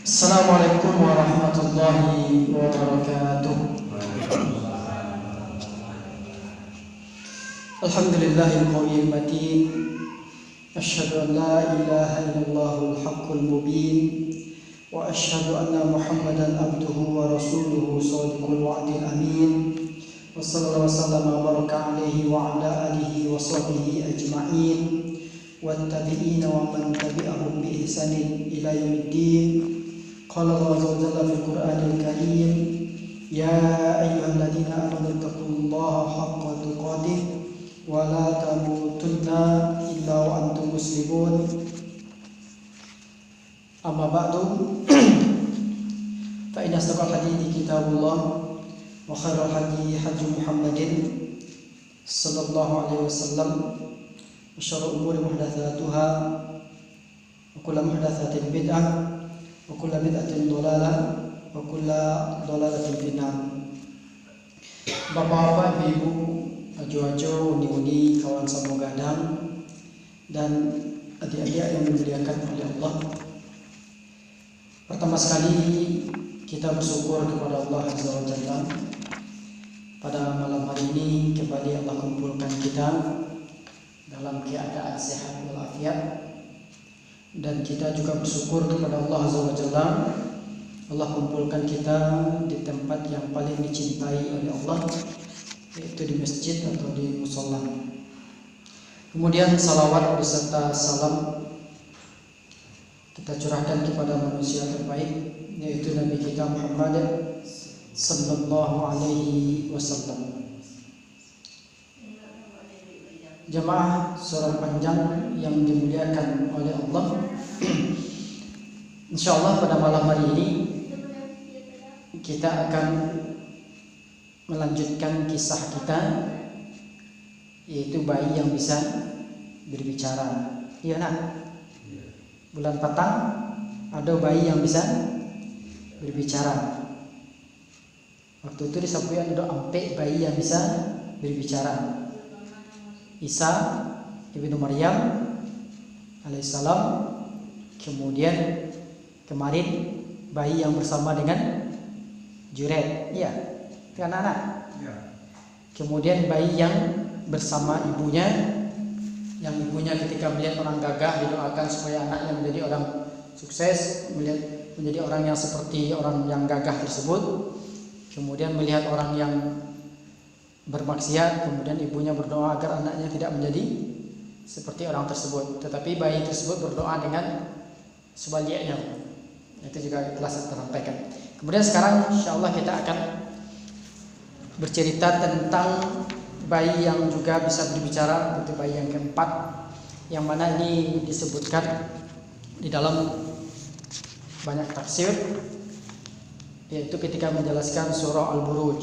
Assalamualaikum warahmatullahi wabarakatuh. Alhamdulillahil qawiyil matin. Asyhadu an la ilaha illallahul haqqul mubin. Wa asyhadu anna Muhammadan abduhu wa rasuluhu shadiqul wa'dil amin. Wa sallallahu wa baraka alaihi wa ala alihi wa sahbihi ajma'in. Wattabi'ina wa man tabi'ahum bi ihsanin ila yaumiddin. Qala Allah azza wa jalla fil Qur'anil Karim, ya ayyuhalladzina amanu taqullaha haqqa tuqatih wa la tamutunna illa wa antum muslimun. Amma ba'du, fa inna asdaqal hadithi kitabullah wa khairal hadi hadi Muhammadin sallallahu alaihi wasallam wa syarrul umuri muhdatsatuha wa kullu muhdatsatin bid'ah wa kullu bid'atin dhalalah wa kullu dhalalatin finnar. Bapak-bapak, ibu, ajo-ajo, uni-uni, kawan samogadang, dan adik-adik yang dimuliakan oleh Allah. Pertama sekali kita bersyukur kepada Allah Azza wa Jalla. Pada malam hari ini kembali Allah kumpulkan kita dalam keadaan sehat walafiat. Dan kita juga bersyukur kepada Allah Azza wa Jalla. Allah kumpulkan kita di tempat yang paling dicintai oleh Allah, yaitu di masjid atau di mushola. Kemudian salawat beserta salam kita curahkan kepada manusia terbaik, yaitu Nabi kita Muhammad sallallahu alaihi wasallam. Jemaah surah panjang yang dimuliakan oleh Allah, insyaallah pada malam hari ini kita akan melanjutkan kisah kita, yaitu bayi yang bisa berbicara. Iya nak? Bulan petang ada bayi yang bisa berbicara. Waktu itu disampaikan ada ampe bayi yang bisa berbicara. Isa ibnu Maryam alaihissalam. Kemudian kemarin bayi yang bersama dengan Juret, iya, anak-anak. Ya. Kemudian bayi yang bersama ibunya, yang ibunya ketika melihat orang gagah didoakan supaya anaknya menjadi orang sukses, menjadi orang yang seperti orang yang gagah tersebut. Kemudian melihat orang yang bermaksiat, kemudian ibunya berdoa agar anaknya tidak menjadi seperti orang tersebut. Tetapi bayi tersebut berdoa dengan sebaliknya. Itu juga telah saya sampaikan. Kemudian sekarang insyaallah kita akan bercerita tentang bayi yang juga bisa berbicara, yaitu bayi yang keempat, yang mana ini disebutkan di dalam banyak tafsir, yaitu ketika menjelaskan surah Al-Buruj,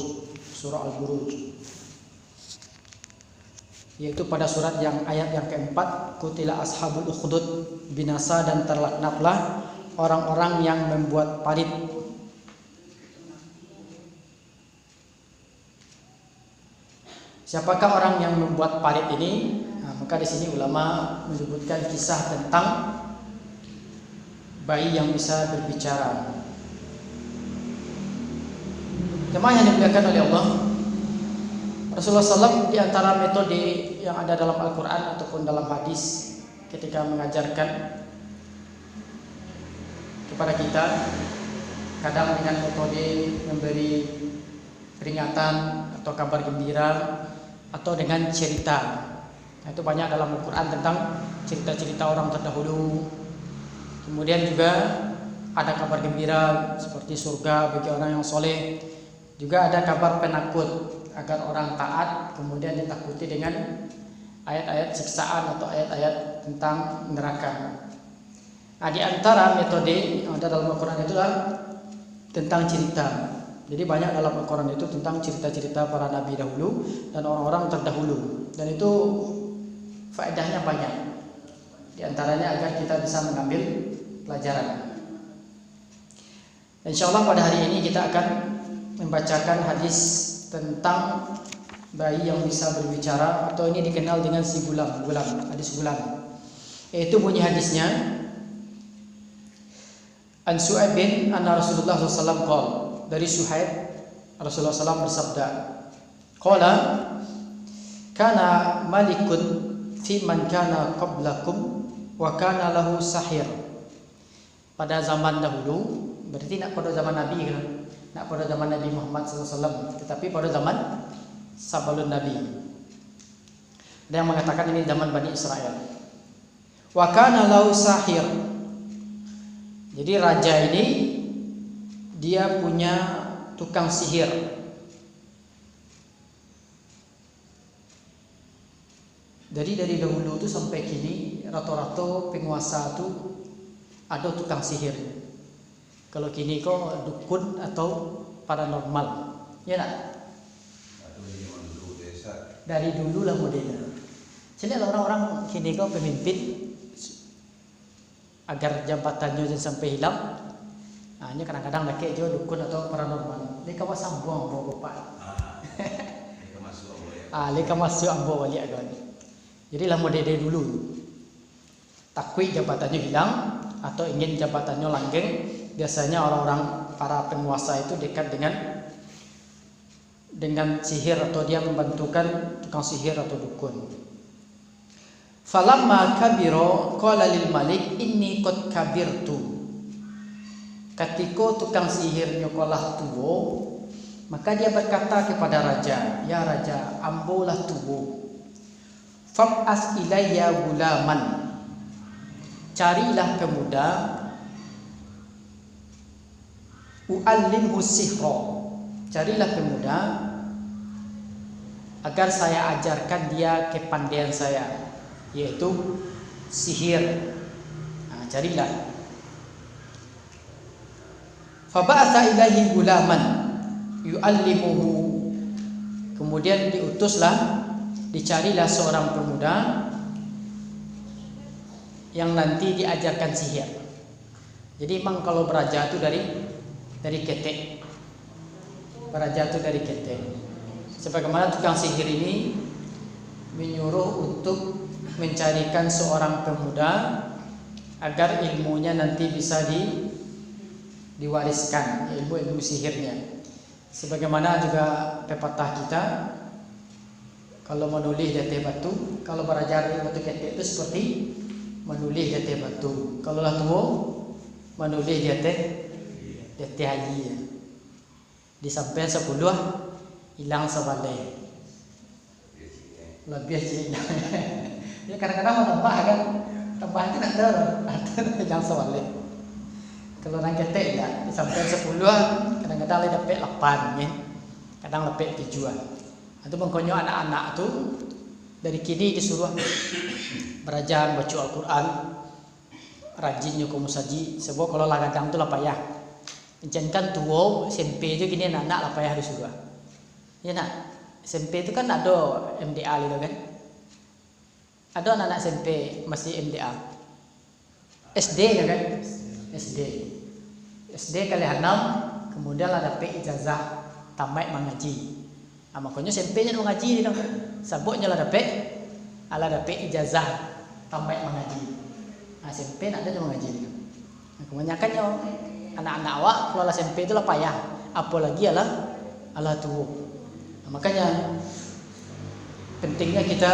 yaitu pada surat yang ayat yang keempat, qutila ashabul ukhdud, binasa dan terlaknatlah orang-orang yang membuat parit. Siapakah orang yang membuat parit ini? Nah, maka di sini ulama menyebutkan kisah tentang bayi yang bisa berbicara. Jemaah yang dimuliakan oleh Allah, Rasulullah SAW di antara metode yang ada dalam Al-Quran ataupun dalam hadis ketika mengajarkan kepada kita, kadang dengan metode memberi peringatan atau kabar gembira, atau dengan cerita. Itu banyak dalam Al-Quran tentang cerita-cerita orang terdahulu. Kemudian juga ada kabar gembira seperti surga bagi orang yang soleh. Juga ada kabar penakut agar orang taat kemudian ditakuti dengan ayat-ayat siksaan atau ayat-ayat tentang neraka. Nah, di antara metode yang ada dalam Al-Quran itulah tentang cerita. Jadi banyak dalam Al-Quran itu tentang cerita-cerita para nabi dahulu dan orang-orang terdahulu. Dan itu faedahnya banyak. Di antaranya agar kita bisa mengambil pelajaran. Insyaallah pada hari ini kita akan membacakan hadis tentang bayi yang bisa berbicara, atau ini dikenal dengan si gulam, hadis gulam. Yaitu bunyi hadisnya, An Su'aib bin anna Rasulullah SAW qala, dari Suhaib Rasulullah SAW bersabda, qala kana malikun fi man kana qablakum wa kana lahu sahir. Pada zaman dahulu, berarti nak pada zaman Nabi kan? Nak pada zaman Nabi Muhammad SAW, tetapi pada zaman sebelum Nabi. Ada yang mengatakan ini zaman Bani Israel. Wa kana lahu sahir. Jadi raja ini dia punya tukang sihir. Jadi dari dahulu tuh sampai kini rata-rata penguasa tuh ada tukang sihir. Kalau kini kok dukun atau paranormal, ya nak? Dari dulu lah modelnya. Jadi orang-orang kini kok pemimpin agar jabatannya jangan sampai hilang. Nah, ini kadang-kadang laki jo dukun atau paranormal. Leka masuk ambo bapak. Leka masuk ambo wali agak. Jadi lah model dari dulu. Takwi jabatannya hilang atau ingin jabatannya langgeng, biasanya orang-orang para penguasa itu dekat dengan sihir atau dia membantukan tukang sihir atau dukun. Falamma kabiro qala lil malik inni qad kabirtu. Ketika tukang sihirnya kalah tua, maka dia berkata kepada raja, ya raja, ambolah tua. Fab'as ilayya gulaman. Carilah pemuda, u'allimhu sihra. Carilah pemuda agar saya ajarkan dia kepandaian saya, yaitu sihir. Nah, carilah. Fab'atha ilaihi gulaman yu'allimuhu. Kemudian diutuslah, dicarilah seorang pemuda yang nanti diajarkan sihir. Jadi memang kalau beraja itu dari ketek. Beraja itu dari ketek. Sebagaimana tukang sihir ini menyuruh untuk mencarikan seorang pemuda agar ilmunya nanti bisa diwariskan, ilmu sihirnya. Sebagaimana juga pepatah kita, kalau menulis di atas batu, kalau berajar di batu ketek itu seperti menulis di atas batu. Kalau lah tua, menulis di atas haji. Di sampai 10 hilang sebalai. Lebih cina. Ya kadang-kadang mau tambah kan, tambah itu nak hilang sebalai. Kalau orang ketek tak, di sampai 10 kadang-kadang dia dapat 8 ya. Kadang dapat 7. Itu mengkonyo anak-anak tu dari kini disuruh belajar baca Al-Quran, rajinnya ke musaji. Sebab kalau lah kadang tu lah payah. Mencankan tua SMP tu kini anak-anak lah payah disuruh. Ya nak, SMP tu kan ada MDA gitu kan? Ada anak-anak SMP masih MDA. SD ya kan? SD kali 6, kemudian lah dapat ijazah tamat mengaji. Makanya SMP-nya mengaji ni kan. Sabuknya lah dapat ijazah tamat mengaji. SMP nak ada mengaji ni. Kebanyakannya anak-anak awak kalau SMP itu lah payah, apalagi ala tua. Makanya pentingnya kita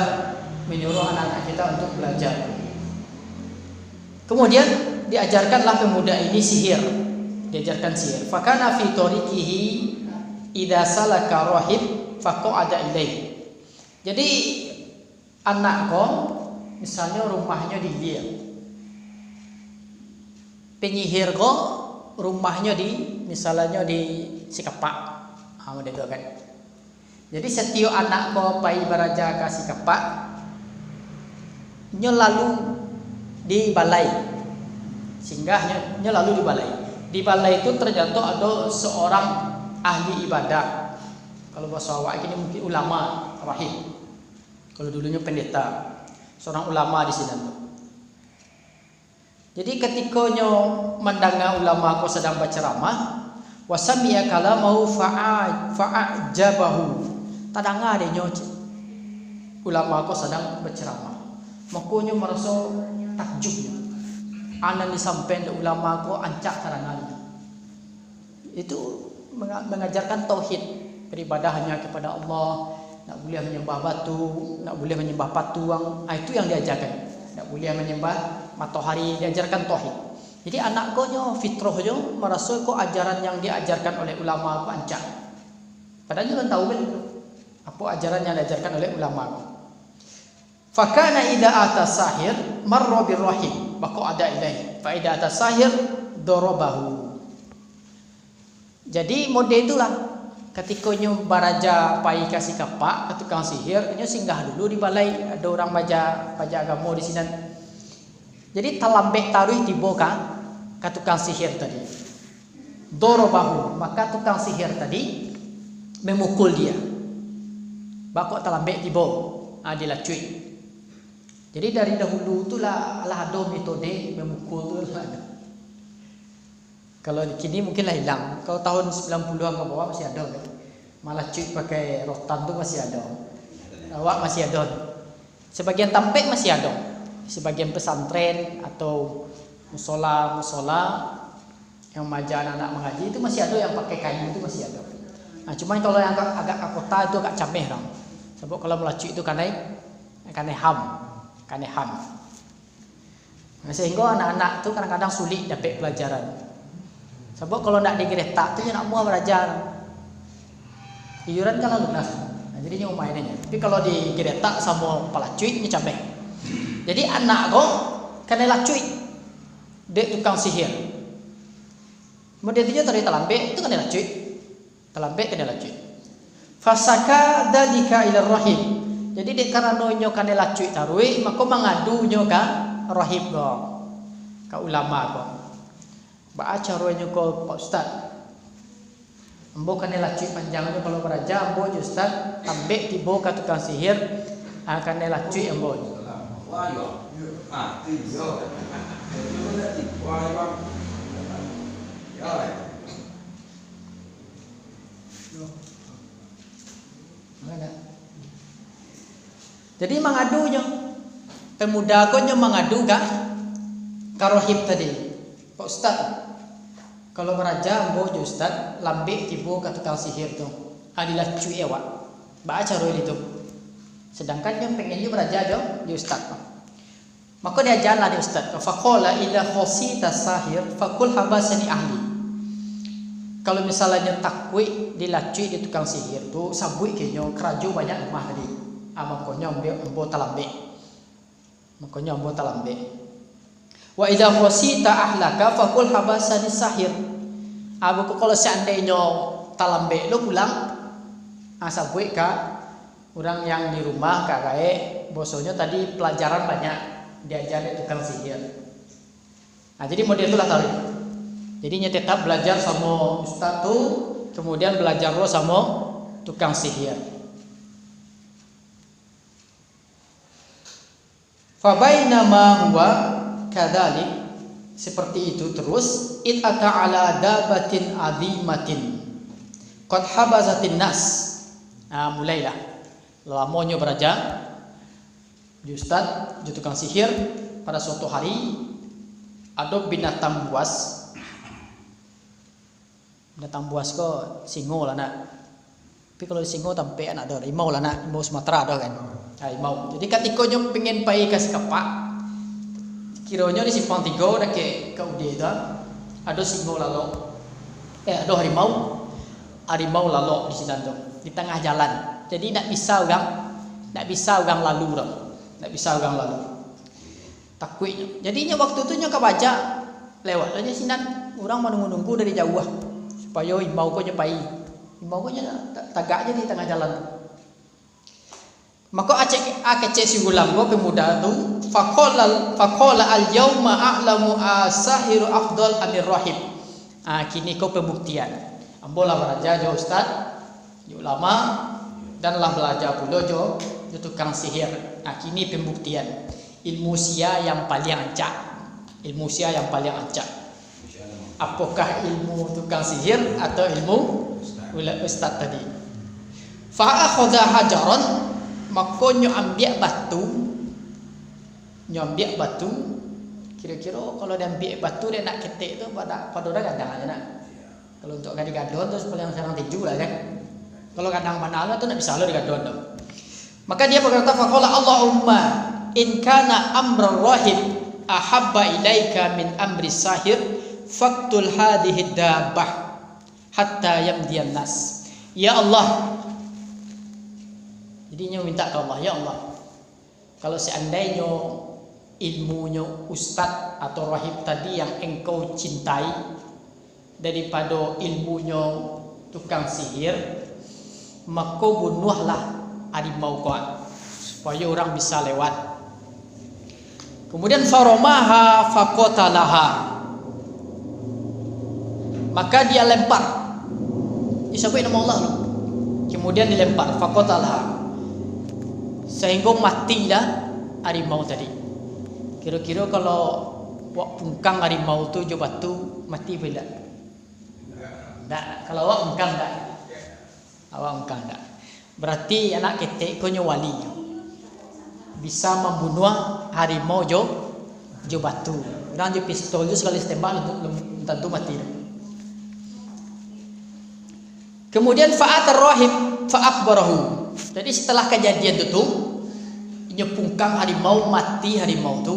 menyuruh anak-anak kita untuk belajar. Kemudian diajarkanlah pemuda ini sihir. Diajarkan sihir. Fakana fi tariqihi idza salaka rahib faqa'ada ilaih. Jadi anak kau misalnya rumahnya di Lia, penyihir kau rumahnya misalnya di Sikapak, itu kan. Jadi setiap anak kau pai beraja ke Sikapak, nyo lalu di balai, singgahnya nyo lalu di balai. Di balai itu terjatuh ada seorang ahli ibadah. Kalau bahasa awak ini mungkin ulama rahib. Kalau dulunya pendeta, seorang ulama di sini. Jadi ketika nyo mendengar ulama kau sedang berceramah, wasamiya kalamahu fa'ajabahu. Tadanga dia nyo ulama kau sedang berceramah. Makanya merasa takjub. anan disampaikan ulama ko ancak karangan. Itu mengajarkan tauhid, beribadah hanya kepada Allah, nak boleh menyembah batu, nak boleh menyembah patung. Itu yang diajarkan. Nak boleh menyembah matahari, diajarkan tauhid. Jadi anak ko nyo fitrahnya merasa ko ajaran yang diajarkan oleh ulama ko ancak. Padahal dia tahu kan apa ajaran yang diajarkan oleh ulama ko. Fakana idza ata sahir marra birrahim baqo ada ilai. Fa idza ata sahir darabahu. Jadi mode itulah ketika nyo baraja pai kasih kapak ke tukang sihir, nyo singgah dulu di balai, ada orang baca agama di sini. Jadi talambek taruh tiba ke tukang sihir tadi. Darabahu, maka tukang sihir tadi memukul dia. Bakok talambek tiba, dilacui. Jadi dari dahulu itulah ada metode memukul tu ada. Kalau di kini mungkinlah hilang. Kalau tahun 90-an ke bawah masih ada kan. Malah cuy pakai rotan tu masih ada. Awak masih ada. Sebagian tampek masih ada. Sebagian pesantren atau musola yang mengajar anak mengaji itu masih ada yang pakai kain itu masih ada. Nah, cuma kalau yang agak ke kota itu agak cameh dong. Sebab kalau melacui itu karena ham. Nah, sehingga anak-anak itu kadang-kadang sulit dapat pelajaran. Sebab kalau nak digeretak tu dia nak mau belajar. Iuran kan lunas. Nah, jadi dia mainnya. Tapi kalau digeretak sama pelacui ni cameh. Jadi anak kau kena lacui. Dia tukang sihir. Kemudian dia tarik talambek itu kena lacui. Talambek kena lacui. Fasaka dalika ila rahim. Jadi dek karena nyo kena lacui tarui, maka mengadu nyo ka rahib go. Ka ulama go. Baca caranya ko Pak Ustaz. Ambo kena lacui panjangnya kalau beraja ambo je Ustaz, ambek tibo ka tukang sihir akan lacui ambo. Wah yo. Iyo. Wah bang. Ya. Mana? Jadi mengadunya. Pemuda ko nyo mengadu ka rohib tadi. Pak Ustaz, kalau beraja ambo je Ustaz, lambek tibo ka tukang sihir tu. Adilah cuy awak. Baca roh itu. Sedangkan yang pengen dia beraja je Ustaz. Maka dia jalan di Ustaz. Faqala idza khasita sahir faqul habasani ahli. Kalau misalnya takwi dilacui di tukang sihir tu sabui kenyo kerajo banyak rumah tadi. Makanya ambo talambek. Makanya ambo talambek. Wa idza khasita ahlaka faqul habasani sahir. Abu kalau seandainya talambek lo pulang sabui ka orang yang di rumah kakak bosonya tadi pelajaran banyak diajarin tukang sihir. Nah, jadi model itulah tarik. Jadinya tetap belajar sama ustaz tu, kemudian belajar lo sama tukang sihir. Fa bainama huwa kadzalik, seperti itu terus id ata ala dabatin azimatin qad habazatin nas. Nah, mulailah lamonyo beraja di ustaz di tukang sihir. Pada suatu hari ada binatang buas. Binatang buas ko singo lah nak. Tapi kalau singo tampe anak ada rimau lah nak, rimau Sumatera ada kan. Rimau. Jadi ketika nyo pengen pai kasih kapak, kiranya di simpang 3 dah ke ude dah ada singo lalu. Ada harimau. Harimau lalu di sini tu di tengah jalan. Jadi nak bisa orang lalu dah. Tak bisa orang lalu. Takutnya. Jadinya waktu tu nyo kebaca lewat aja sinan orang menunggu dari jauh supaya imbau ko nyepai. Imbau ko tagak aja di tengah jalan. Maka akece si gulam ko pemuda tu faqala al yauma a'lamu asahiru afdal amir rahib. Kini ko pembuktian. Ambola beraja jo ustaz, jo ulama dan lah belajar pula jo tukang sihir. Kini pembuktian ilmu sia yang paling ancak. Ilmu sia yang paling ancak. Apakah ilmu tukang sihir atau ilmu ustaz tadi? Fa akhadha hajaran, maka nyo ambil batu Kira-kira kalau dia ambil batu dia nak ketik tu pada orang kadang aja nak. Kalau untuk gadi-gadon terus paling sarang tinju lah kan. Kalau kadang mana tu nak bisa lo digadon tu. Maka dia berkata faqala Allahumma in kana amrul rahib ahabba ilaika min amri sahir faqtul hadhihi dabbah hatta yamdiyan nas. Ya Allah. Jadinya minta ke Allah, ya Allah. Kalau seandainya ilmunya ustaz atau rahib tadi yang engkau cintai daripada ilmunya tukang sihir, maka bunuhlah harimau kau supaya orang bisa lewat. Kemudian faromaha faqatalaha, maka dia lempar. Disebut nama Allah loh. Kemudian dilempar faqatalaha, sehingga matilah harimau tadi. Kira-kira kalau wak pungkang harimau tu jo batu mati bila? Tak. Kalau wak pungkang tak. Awak pungkang tak. Berarti anak ketek konyo wali bisa membunuh harimau jo batu. Dan jo pistol jo sekali tembak tentu mati. Kemudian fa'atar rahib fa'akhbarahu. Jadi setelah kejadian itu nya pungkang harimau mati harimau tu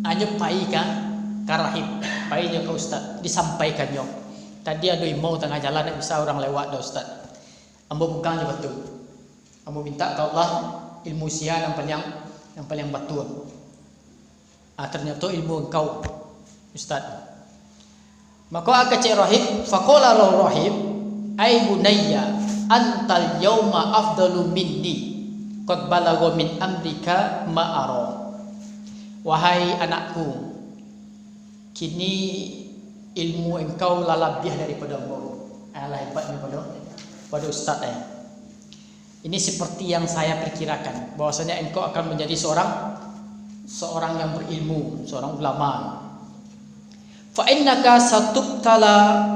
hanya pai kan karahib pai nya ke ustaz disampaikannya. Tadi ada imau tengah jalan tak bisa orang lewat dah ustaz. Ambo pungkang je batu. Ambo minta ke Allah ilmu sian yang paling betul. Ternyata ilmu engkau ustaz. Maka akak cik rahib faqala rahib ay bunayya antal yauma afdalu minni qad balagha min amrika ma'ara. Wahai anakku, kini ilmu engkau lebih daripada engkau. Alah hebatnya pada ustaz saya. Ini seperti yang saya perkirakan, bahwasanya engkau akan menjadi seorang yang berilmu, seorang ulama. Fa innaka satubtala,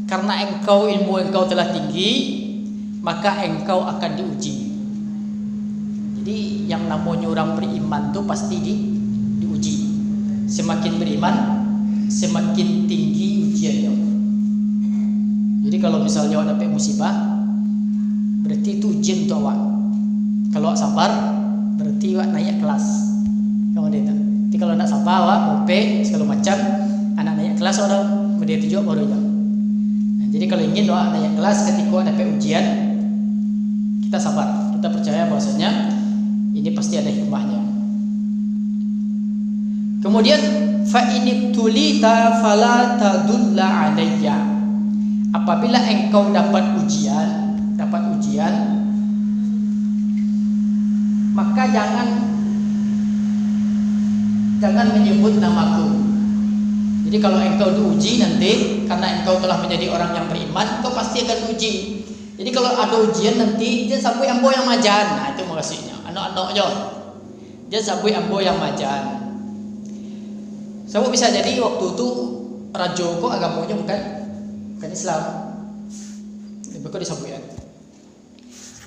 karena ilmu engkau telah tinggi, maka engkau akan diuji. Jadi yang namanya orang beriman tu pasti diuji. Semakin beriman, semakin tinggi ujiannya. Jadi kalau misalnya awak dapat musibah, berarti itu ujian untuk awak. Kalau awak sabar, berarti awak naik kelas. Kamu lihat. Jadi kalau nak sabar, awak mope segala macam, anak naik kelas orang berdiri juga baru jam. Nah, jadi kalau ingin awak naik kelas ketika awak dapat ujian, kita sabar. Kita percaya bahwasanya ini pasti ada hikmahnya. Kemudian fa inibtulita fala tadulla alayya. Apabila engkau dapat ujian, maka jangan menyebut namaku. Jadi kalau engkau diuji nanti karena engkau telah menjadi orang yang beriman, engkau pasti akan diuji. Jadi kalau ada ujian nanti dia sampai ambo yang majan. Nah itu maksudnya. Anak-anak je. Dia sampai ambo yang majan. Sebab bisa jadi waktu itu raja kok agamanya bukan Islam. Bukan disambut.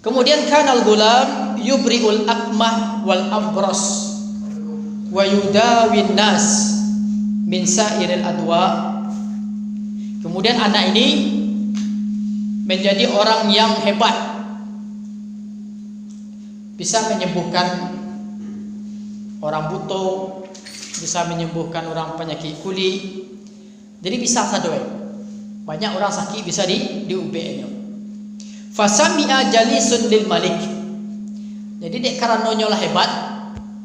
Kemudian kanal gulam yubriul akmah wal abras wa yudawin nas min sairil adwa. Kemudian anak ini menjadi orang yang hebat, bisa menyembuhkan orang buta, bisa menyembuhkan orang penyakit kulit. Jadi bisa sadoi. Banyak orang sakit bisa diubahnya. Fasami'a jalisun lil malik. Jadi dek karenanya lah hebat,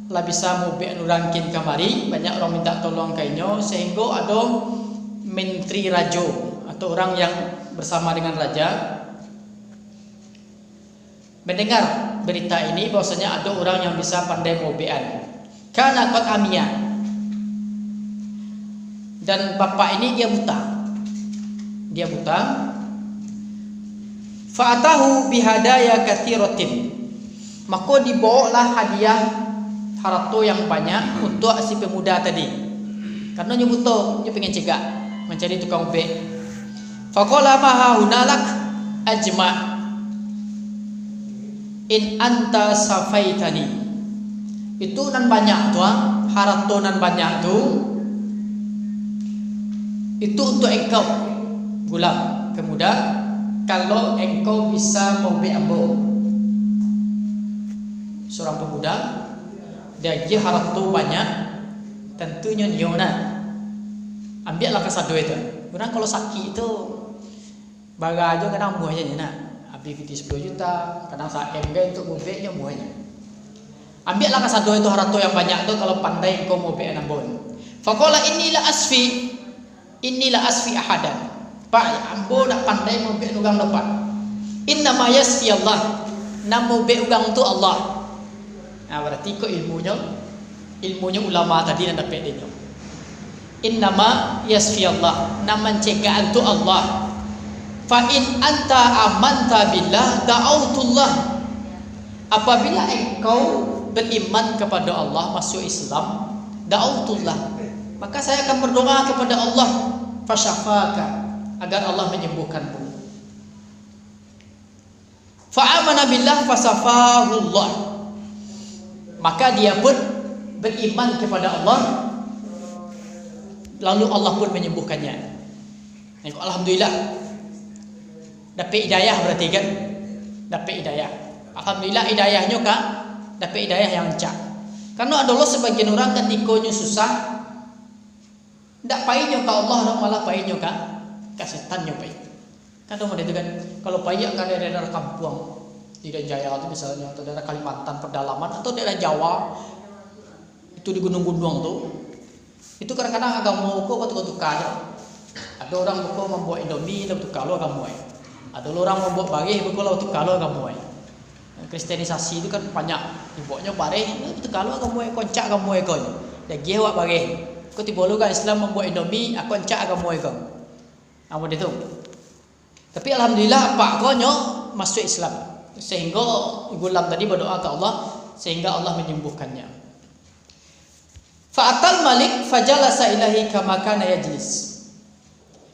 lah bisa mubah orang kin kamari. Banyak orang minta tolong kainyo sehingga ada menteri raja atau orang yang bersama dengan raja mendengar berita ini bahwasanya ada orang yang bisa pandai mobean. Kana qad amiyah. Dan bapak ini dia buta. Fa'atahu bihadaya katsiratin. Maka dibawalah hadiah harta yang banyak untuk si pemuda tadi. Karena dia buta, dia pengen cegak mencari tukang ubek. Faqala maha hunalak ajma' in anta safaitani. Itu nan banyak tuan hartonan banyak tu itu untuk engkau gulam pemuda. Kalau engkau bisa mau ambo seorang pemuda dia harta banyak, tentunya nyona ambillah kasado itu. Orang kalau sakit itu baga aja kadang muahnya nak habis 10 juta, kadang saem gay untuk mobilnya muahnya. Ambillah kasado itu harta yang banyak tu kalau pandai engkau mau ambon. Faqala inilah asfi ahadan. Pak, ambo nak pandai mau ugang depan. Inna ma yasfi Allah. Namo be ugang tu Allah. Nah, berarti ko ilmunya ulama tadi nak dapat dia. Inna ma yasfi Allah. Naman cegaan tu Allah. Fa in anta amanta billah da'autullah. Apabila engkau beriman kepada Allah, masuk Islam, da'autullah, maka saya akan berdoa kepada Allah, fasyafaka, agar Allah menyembuhkanmu. Fa'amana billah fasafahullah, maka dia pun beriman kepada Allah, lalu Allah pun menyembuhkannya. Alhamdulillah, dapat hidayah berarti kan? Dapat hidayah. Alhamdulillah hidayahnya kan? Dapat hidayah yang cak. Karena ada sebagian orang ketikanya susah, ndak payahnya ke Allah, malah payahnya ke setan nyobai. Kan dong itu kan, kalau payah kan daerah kampung di daerah Jaya itu misalnya, atau daerah Kalimantan pedalaman, atau daerah Jawa itu di gunung-gunung tuh, itu kadang-kadang agama kok tukar-tukar. Ada orang kok membuat Indomie lalu tukar lo agama. Ada orang membuat bareh kok lalu tukar lo agama. Kristenisasi itu kan banyak, dibuatnya bareh lalu tukar lo agama, koncak agama kon. Dan dia buat bareh. Kau tiba lu kan Islam membuat Indomie, aku koncak agama kon. Apa itu? Tapi alhamdulillah pak konyo masuk Islam, sehingga gulam tadi berdoa ke Allah sehingga Allah menyembuhkannya. Fa'atal Malik fajalasa ilahi kama kana yajlis.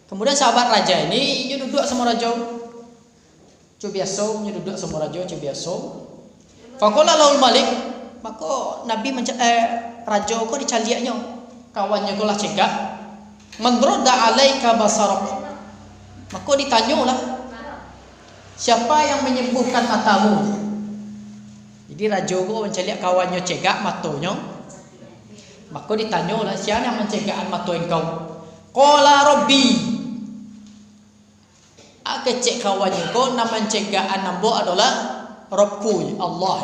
Kemudian sahabat raja ini dia duduk sama raja. Cobiaso, dia duduk sama raja cobiaso. Faqala laul Malik, maka Nabi raja kok dicaliaknya. Kawannya kau lah cegak. Mandroda alaika basarok. Maka ditanyalah, siapa yang menyembuhkan matamu? Jadi raja kau menceliak kawannya cegak matonya. Maka ditanyalah, siapa yang mencegak mata engkau? Qala Rabbi. Akecek kawannya kau nama cegaan nambo adalah Rabbu, Allah.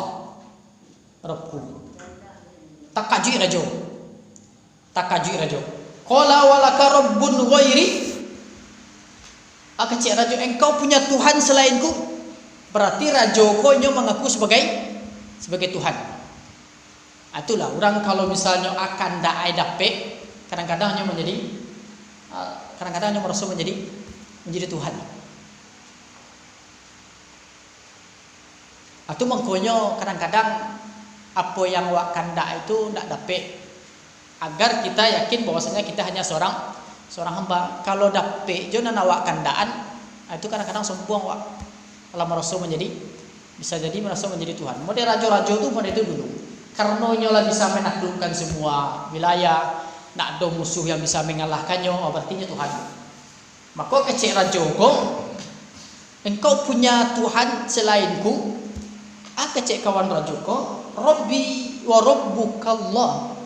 Rabbu. Takaji raja. Qala walaka rabbun ghairi. Akecek raja, engkau punya Tuhan selainku. Berarti raja konyo mengaku sebagai Tuhan. Itulah orang kalau misalnya akan dape, kadang-kadang hanya merasa menjadi Tuhan. Atau mengkonyo kadang-kadang apa yang wak kanda itu ndak dape, agar kita yakin bahwasanya kita hanya seorang hamba. Kalau dape jo nawak kandaan itu kadang-kadang sombong wak. Kalau merasa bisa jadi merasa menjadi Tuhan. Model raja-raja itu model itu dulu. Karena nyola bisa menaklukkan semua wilayah, nak ada musuh yang bisa mengalahkannya, artinya Tuhan. Maka kecek raja kok, engkau punya Tuhan selainku. Kecek kawan raja kok, Rabbi wa rabbukallah.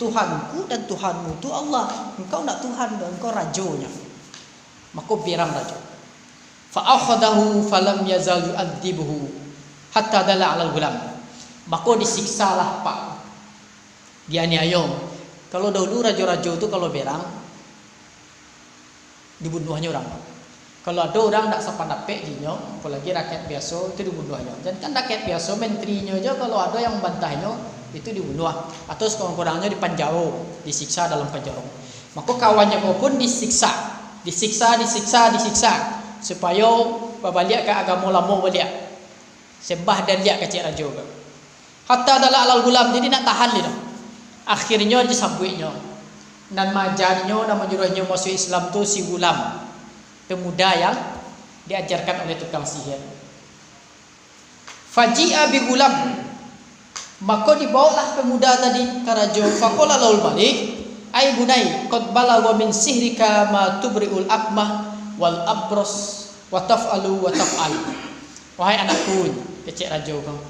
Tuhanku dan Tuhanmu itu Allah. Engkau nak Tuhan dan engkau rajanya. Maka birang raja. Fa akhadahu falam yazal yu'adzibuhu hatta dala 'alal gulam. Maka disiksalah pak. Dianiaya. Kalau dahulu raja-raja itu kalau berang dibunuhnya orang. Kalau ada orang tak sempat dapat dinyo, apalagi rakyat biasa itu dibunuhnya. Dan kan rakyat biasa menterinya aja kalau ada yang membantahnya itu dibunuh atau sekurang-kurangnya dipanjau, disiksa dalam penjara. Maka kawannya kau pun disiksa supaya balik ke agama lama balik. Sembah dan lihat kecil raja. Hatta adalah alal gulam, jadi nak tahan dia. Akhirnya disabuinya. Dan majarnya dan menyuruhnya masuk Islam tu si gulam, pemuda yang diajarkan oleh tukang sihir. Faji'a bi gulam. Maka dibawalah pemuda tadi ke raja. Faqala lahul malik, ay bunai, qad balagha min sihrika ma tubri'ul akmah wal abros wa taf'alu wa taf'al. Wahai anakku, kecik raja kau.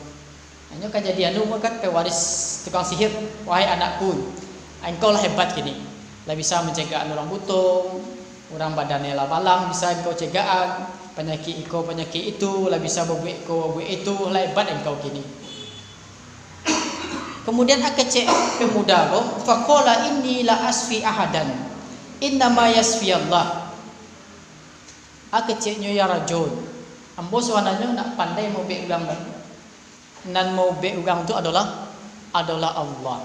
Hanya kejadian lu kan pewaris tukang sihir. Wahai anakku, engkau lah hebat gini. Lah bisa mencegah orang butung, orang badannya lah malang, bisa engkau cegaan penyakit itu, lah bisa buat itu, lah hebat engkau gini. Kemudian kecik pemuda kau, faqala inni la asfi ahadan, innama yasfi Allah. Keciknya ya rajul, ambo sebenarnya nak pandai mau be ugang dan mau be ugang itu adalah Allah.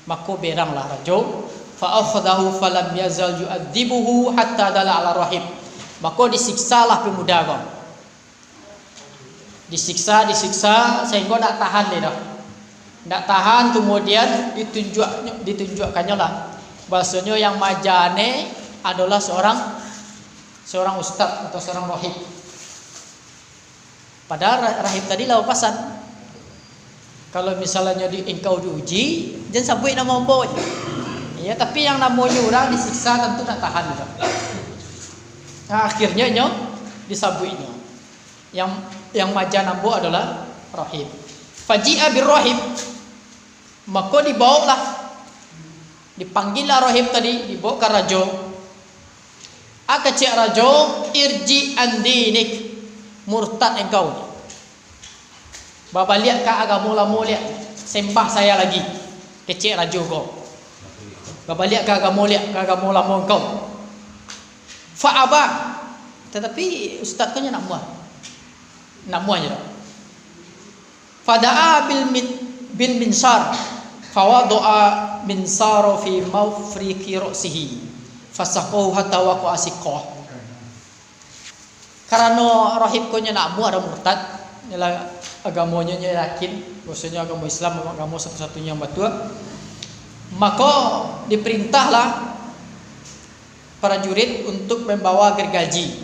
Maka beranglah rajul, fa akhadahu falam yazal yu'adzibuhu hatta dala ala rahib. Maka disiksalah pemuda kau. Disiksa sehingga tak tahan dia dah. Tak tahan, kemudian ditunjukkannya lah bahasanya yang majane adalah seorang ustaz atau seorang rahib. Padahal rahib tadi lah pasan. Kalau misalnya engkau diuji, jangan sabui nama ambo. Ya, tapi yang namanya orang disiksa tentu tak tahan gitu. Nah, akhirnya disabuinya. Yang majan ambo adalah rahib. Faji'a bir rahib, maka dipanggillah rahib tadi, dibawa ke raja. Kecik raja, irji andinik, murtad engkau. Babaliak ke agama lama liat, sembah saya lagi. Kecik raja kau. Babaliak ke agama lama engkau. Fa'aba, tetapi ustaz kau nak muah je. Fada'a bil minsar, fawadu'a minsaro fi mawfriqi ra'sihi, fasaqahu hatta waqa'a siqah. Karena rahib kau nak muah ada murtad, ialah agamanya yakin, maksudnya agama Islam agama satu-satunya yang betul. Maka diperintahlah para jurid untuk membawa gergaji,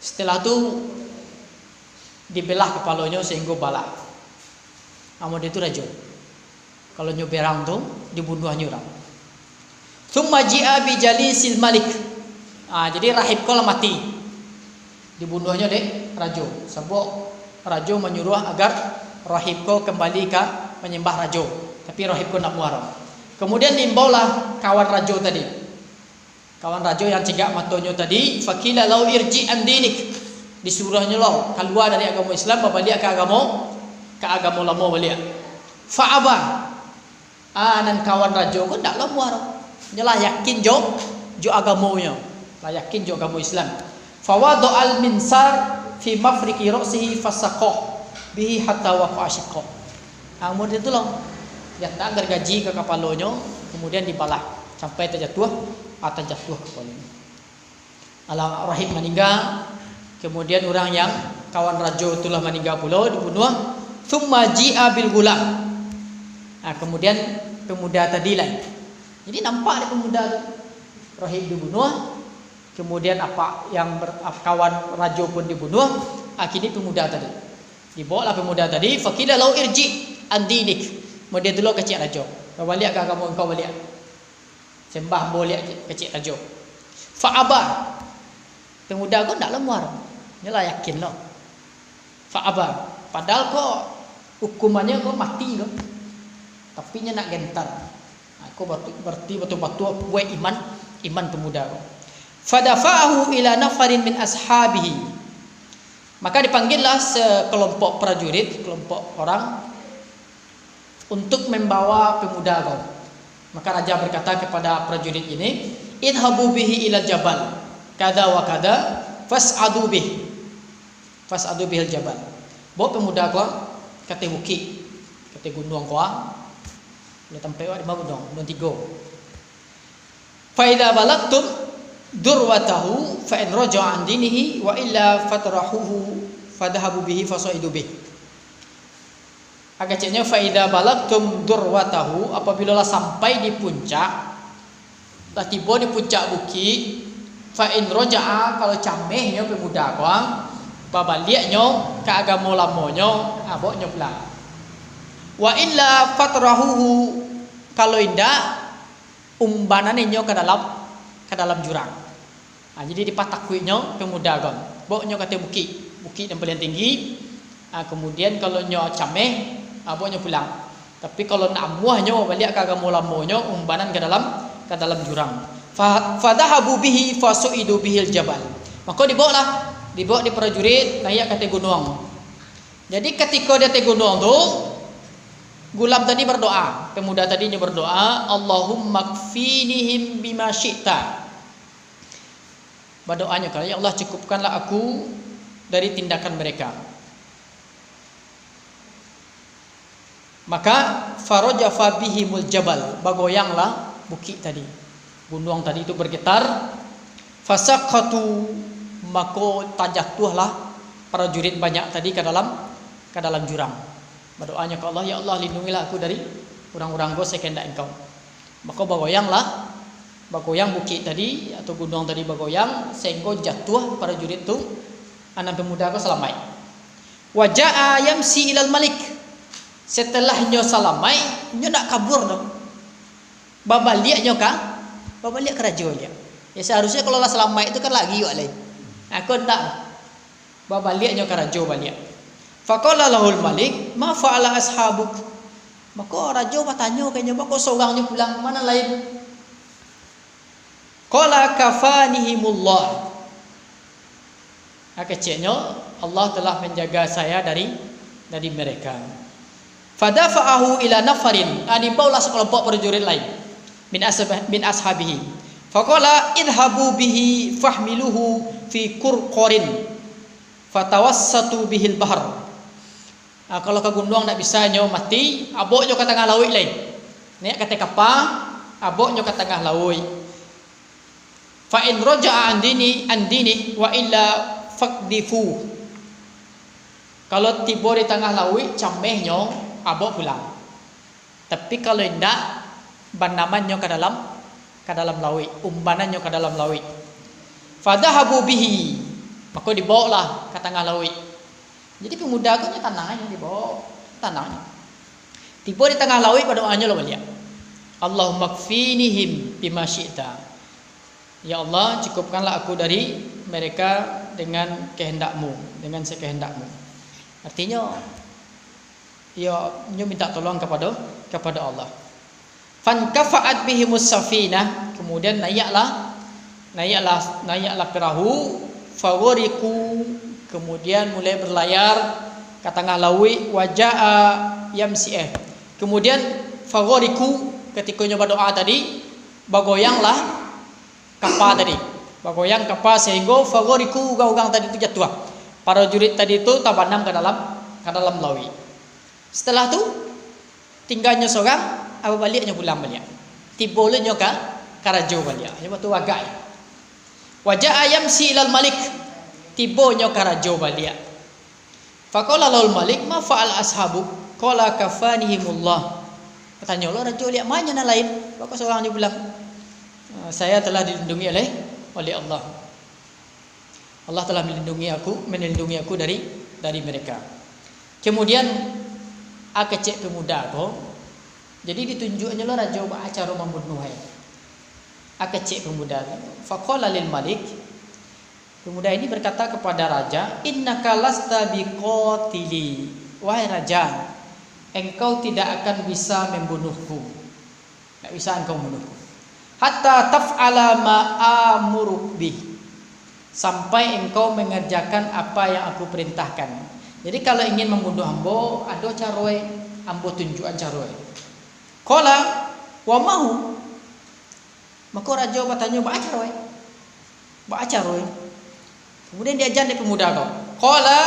Setelah itu dibelah kepalanya sehingga balak. Amun itu raja. Kalau nyoberang tu dibunuhnya orang. Thumma ji'a bi jalisil malik. Jadi rahib kau mati. Dibunuhnya dek raja. Sebab raja menyuruh agar rahib kau kembali ke menyembah raja. Tapi rahib kau nak muarang. Kemudian dimbawalah kawan raja tadi. Kawan raja yang cegak matanya tadi, fakila lau irji andinik. Disuruhnya lau keluar dari agama Islam balik ke agama lama balik. Fa'aba. Dan kawan raja pun tak lama orang. Dia lah yakin jo agamanya. Lah yakin jo agama Islam. Fawadu al minsar fi mafriqi ra'sihi fasaqah bihi hatta waqa'a shiqqah. Kemudian itu lah dia tak gergaji ke kepalanya, kemudian dibalah sampai terjatuh kepalanya. Ala rahib meninggal. Kemudian orang yang kawan raja itulah meninggal pula, dibunuh. Thumma ji'a bil gulam. Kemudian pemuda tadi lain. Jadi nampak pemuda tu rahib dibunuh. Kemudian kawan raja pun dibunuh. Akhirnya pemuda tadi. Dibawalah pemuda tadi, faqila lau irji andinik. Kemudian dulu kecik raja. Balik ke agama engkau balik. Sembah boleh kecik raja. Fa'aba. Pemuda kau tak lemar. Yalah yakin loh. Fa'aba. Padahal kau hukumannya kau mati loh. Tapi nya nak gentar. Kau berarti betul-betul buat iman pemuda kau. Fadafa'ahu ila nafarin min ashabihi. Maka dipanggillah sekelompok prajurit, kelompok orang untuk membawa pemuda kau. Maka raja berkata kepada prajurit ini, idhabu bihi ila jabal kada wa kada fas'adu bihil jabal. Bawa pemuda kau kata bukit, kata gunung kau. Dia tempat di mana gunung 3. Fa idza balagtum durwatahu fa in raja'a an dinihi wa illa fatrahuhu fadhahabu bihi fasaidu bih. Agaknya fa idza balagtum durwatahu, apabila sampai di puncak, dah tiba di puncak bukit, fa in raja'a, kalau camehnya pemuda kau babaliaknyo ke agama lamonyo aboknyo pulang. Wa illa fatrahuhu, kalau indah umbanannya ke dalam jurang. Jadi dipatakuinyo pemuda gon. Boknyo kata bukit yang paling tinggi. Kemudian kalau nyo cameh, boknyo pulang. Tapi kalau nak muahnyo balik ke agama lamonyo umbanan ke dalam jurang. Fadahabu bihi fasuidu bihil jabal. Maka dibawa di prajurit naik ke gunung. Jadi ketika dia ke gunung tu, gulam tadi berdoa, pemuda tadinya berdoa, Allahumma kfinihim bima syi'ta. Berdoanya kalau ya Allah cukupkanlah aku dari tindakan mereka. Maka farajafa bihimul jabal, bergoyanglah bukit tadi. Gunung tadi itu bergetar. Fasaqatu, maka tajatuhlah prajurit banyak tadi ke dalam jurang. Berdoanya ke Allah, ya Allah lindungilah aku dari orang-orang gua sekendak engkau. Maka bergoyang bukit tadi atau gunung tadi bergoyang sehingga jatuh prajurit itu, anak pemuda aku selamai. Waja'a yamsi ilal malik. Setelahnya salamai, nyo nak kabur dong. Babaliak ke raja dia. Ya seharusnya kalau lah selamai itu kan lagi yuk lain. Aku tak babaliaknya ke raja balik. Faqala lahul malik, ma fa'ala ashabuk. Maka raja bertanya kayaknya kok seorangnya pulang mana lain. Qala kafanihimullah. Kecilnya Allah telah menjaga saya dari mereka. Fadafa'ahu ila nafarin, dibawalah sekelompok prajurit lain min ashabihi. Faqala idhabu bihi fahmiluhu fi qurqarin fatawassatu bihil bahar. Kalau ke gunung tak bisa nyo mati, abok nyo ke tengah laut lain. Nek kata kapal, abok nyo ke tengah laut. Fa in raja'a andini wa illa faqdifu. Kalau tiba di tengah laut, cameh nyo abok pulang. Tapi kalau indak, banamannya ke dalam laut, umbanannya ke dalam laut. Fadahabu bihi, maka dibawalah ke tengah laut. Jadi pemuda aku nya tanahnya dibawa tanahnya. Tiba di tengah laut berdoanya lo balik. Allahumma kfinihim bima syi'ta. Ya Allah, cukupkanlah aku dari mereka dengan kehendakmu, dengan sekehendakmu. Artinya ya nyo minta tolong kepada Allah. Fankafa'at bihimus safinah, kemudian naiklah perahu, fawariku, kemudian mulai berlayar ke tengah laut. Waja'a yamsi'eh, kemudian fawariku, ketika nyoba doa tadi bergoyanglah kapal tadi, bergoyang kapal sehingga fawariku gaugang tadi itu jatuh. Para jurid tadi itu tabanam ke dalam laut. Setelah tu tinggalnya seorang, apa baliknya pulang balik. Tibolnya ke raja balik. Sebab tu wagai. Waja'a yamsi ilal malik, tibonya ke raja balik. Faqala lahul malik, ma fa'al ashabu? Qala kafanihimullah. Bertanya Allah, raja lihat mana yang lain? Maka seorang dia bilang, saya telah dilindungi oleh Allah. Allah telah melindungi aku dari mereka. Kemudian kecik pemuda tu, jadi ditunjuknya lo raja buat acara membunuhai. Kecik pemuda tu, faqala lil malik, pemuda ini berkata kepada raja, innaka lasta biqatili, wahai raja, engkau tidak akan bisa membunuhku, tidak bisa engkau membunuhku, hatta taf'ala ma amuruk bih, sampai engkau mengerjakan apa yang aku perintahkan. Jadi kalau ingin membunuh ambo, ada cara ambo tunjukkan cara. Qala wa mahu, maka raja bertanya baca cara. Kemudian diajar di pemuda kau. Qala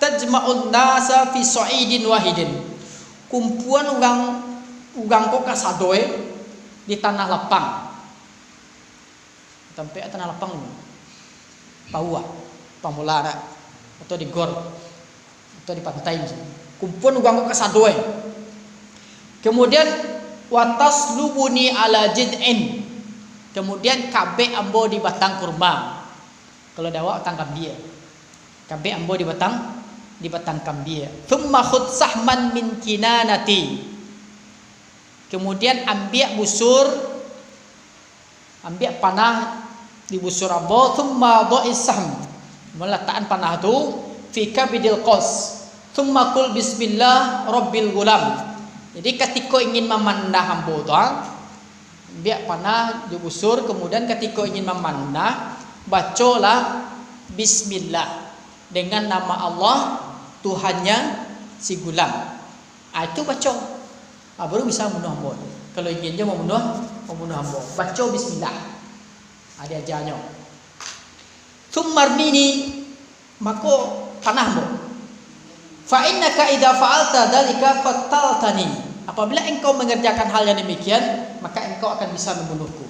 tajma'un nasa fi sa'idin wahidin, kumpulan ugang kau kasadoe di tanah lapang. Sampai tanah lapang Pauah, Pamulara, atau di gor, atau di pantai. Kumpulan ugang kasadoe. Kemudian watas lubuni ala jid'in, kemudian kabeh ambo di batang kurma. Kalau dawa tangkap dia. Kambe ambo di batang kambia. Thumma khud sahman min kinanati. Kemudian ambil busur, ambil panah di busur ambo. Thumma dha'is sahm, meletakkan panah itu fi kabidil qas. Thumma qul bismillah rabbil gulam. Jadi ketika ingin memanah ambo tu, ambil panah di busur, kemudian ketika ingin memanah, bacalah bismillah dengan nama Allah Tuhannya si gulam. Itu baca. Baru bisa membunuh ambo. Kalau inginnya membunuh ambo, baca bismillah. Ada ajarnya. Tsummarmini, maka panahmu. Fa innaka idza fa'alta dzalika qataltani. Apabila engkau mengerjakan hal yang demikian, maka engkau akan bisa membunuhku.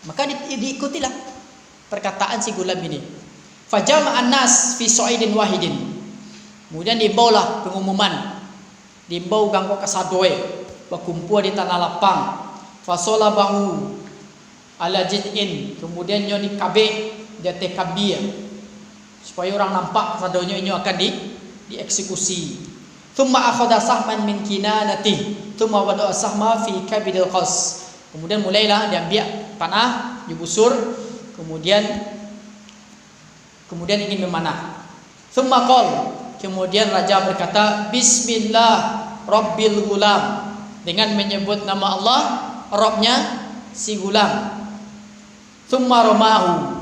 Maka diikutilah perkataan si gulam ini. Fajama'an nas fi su'idin wahidin. Kemudian dibawalah pengumuman. Dibawa ganggu kasadoe, berkumpul di tanah lapang. Fasolabahu ala jid'in. Kemudian nyo dikabe jate kabir. Supaya orang nampak kasadonya ini akan dieksekusi. Thumma akhadha sahman min kinanati. Thumma wada'a sahma fi kabidil qas. Kemudian mulailah diambil panah, dibusur, kemudian ingin memanah. Thumma qol, kemudian raja berkata bismillah rabbil gulam, dengan menyebut nama Allah Rabbnya si gulam. Thumma ramahu,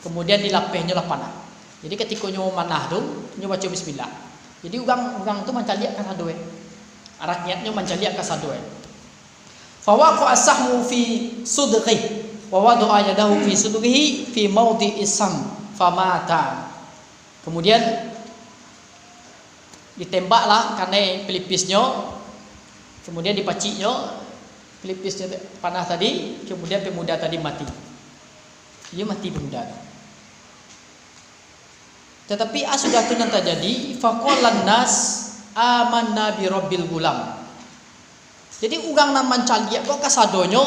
kemudian dilapehnya lah panah. Jadi ketika nyo manah tu, nyo baca bismillah. Jadi ugang tu mencaliak kasadoe. Rakyatnya mencaliak kasadoe. Fawaqa as-sahmu fi sudghi wa wada'a yadahu fi sudghi fi mawdi'is sam famata. Kemudian ditembaklah karena pelipisnya, kemudian dipaciknya pelipisnya panah tadi, kemudian pemuda tadi mati. Dia mati pemuda. Tetapi sudah tu nanti terjadi faqalan nas amanna bi rabbil gulam. Jadi ugang naman caliak kok kasadonyo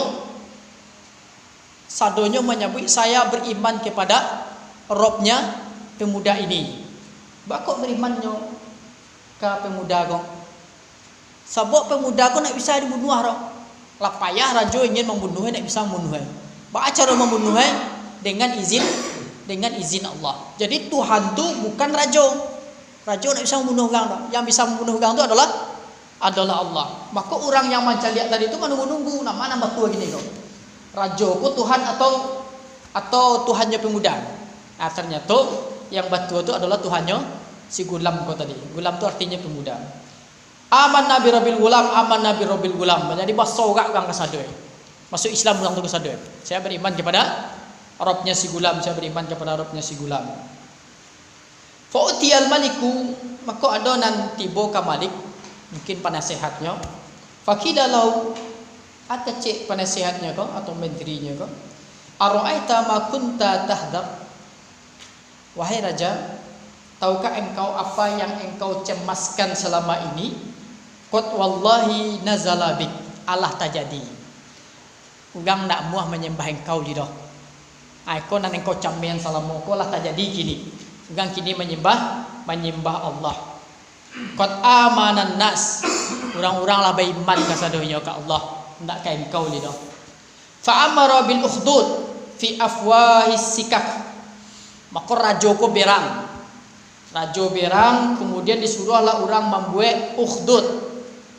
menyebut saya beriman kepada Robnya pemuda ini. Bakok berimannya ke pemuda kok. Sabok pemuda kok nak bisa dibunuh roh. Lah payah raja ingin membunuhnya nak bisa membunuhnya. Ba cara membunuhnya dengan izin Allah. Jadi Tuhan tu bukan raja. Raja nak bisa membunuh orang. Yang bisa membunuh orang tu adalah Allah. Maka orang yang mencaliak tadi itu menunggu nama batu gini kok. Raja ku Tuhan atau Tuhannya pemuda. Nah, ternyata yang batu itu adalah Tuhannya si gulam kok tadi. Gulam itu artinya pemuda. Aman Nabi Rabbil Gulam, aman Nabi Rabbil Gulam. Jadi basorak orang kasadoe. Masuk Islam orang tu kasadoe. Saya beriman kepada Robnya si gulam, saya beriman kepada Robnya si gulam. Fa'utiyal maliku, maka ada nan tiba ka malik, mungkin penasehatnya. Fakila lau, ada cek penasehatnya kau atau menterinya kau. Ara'aita ma kunta tahdab. Wahai raja, tahukah engkau apa yang engkau cemaskan selama ini? Qad wallahi nazala bik, Allah tajadi. Ugang nak muah menyembah engkau lidah. Aku nan engkau camian salamu ko lah tak jadi gini. Gang kini menyembah Allah. Qad amanan nas. Orang-orang lah beriman kasadonya ke Allah. Ndak ka engkau lidah. Fa amara bil ukhdud fi afwahis sikak. Maka raja ko berang. Raja berang kemudian disuruhlah orang membuat ukhdud.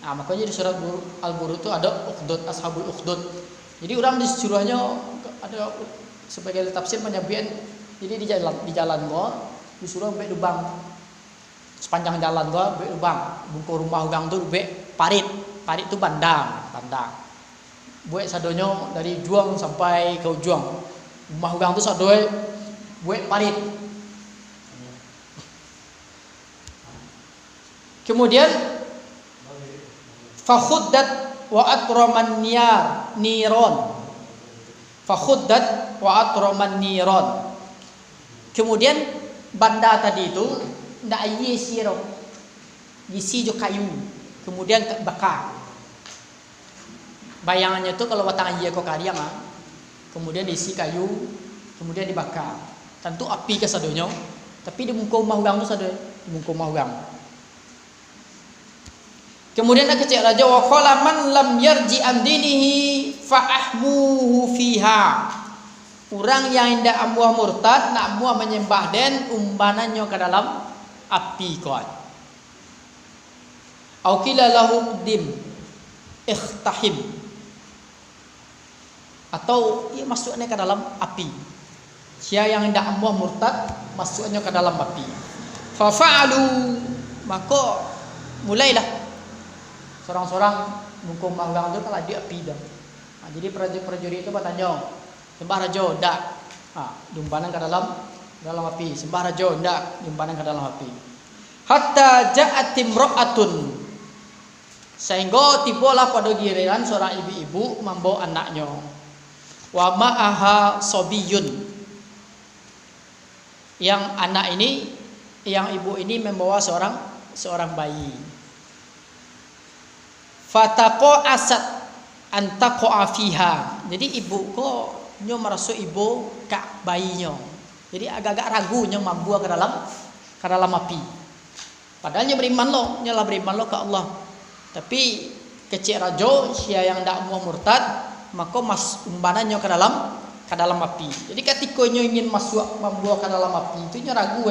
Nah, makanya di surat Al-Buruj itu ada ukhdud, ashabul ukhdud. Jadi orang disuruhnya ada sebagai tafsir penyampaian. Jadi di jalan gua disuruh be lubang sepanjang jalan gua be lubang bungku rumah ugang tuh be parit itu bandang buat sadonyo dari juang sampai ke ujung rumah ugang tuh sadoy buat parit. Kemudian fakhuddat wa atraman niron. Fakhuddat wa atraman niron. Kemudian banda tadi itu ndak aye siro. Isi jo kayu. Kemudian bakar. Bayangannya itu kalau batang aye kok kariang kemudian diisi kayu, kemudian dibakar. Tentu api ke sadonyo Tapi di muka rumah orang tu ada, di muka rumah orang. Kemudian ada kecik raja wa qala man lam yarji an dinihi fa ahmuhu fiha. Orang yang hendak amuah murtad, nak amuah menyembah den, umbanannya ke dalam api kuat. Au qila lahu dim ikhtahim. Atau ia masuknya ke dalam api. Siapa yang hendak amuah murtad, masuknya ke dalam api. Fa fa'alu, maka mulailah seorang-seorang hukum orang itu kalau dia api dah. Jadi prajurit itu bertanya, sembah raja ndak? Diumpankan ke dalam api. Sembah raja ndak? Diumpankan ke dalam api. Hatta ja'at imra'atun, sehingga tibalah pada giliran seorang ibu-ibu membawa anaknya. Wa ma'aha sobiyun, yang anak ini, yang ibu ini membawa seorang bayi. Fataqo asad antaqo afiha. Jadi ibu ko nyo merasa ibu kak bayinya. Jadi agak-agak ragu nyo mambu ke dalam api. Padahal nyo beriman lo ke Allah. Tapi kecik rajo sia yang ndak mau murtad, maka umbanannya ke dalam api. Jadi ketika nyo ingin masuk mambu ke dalam api, itu nyo ragu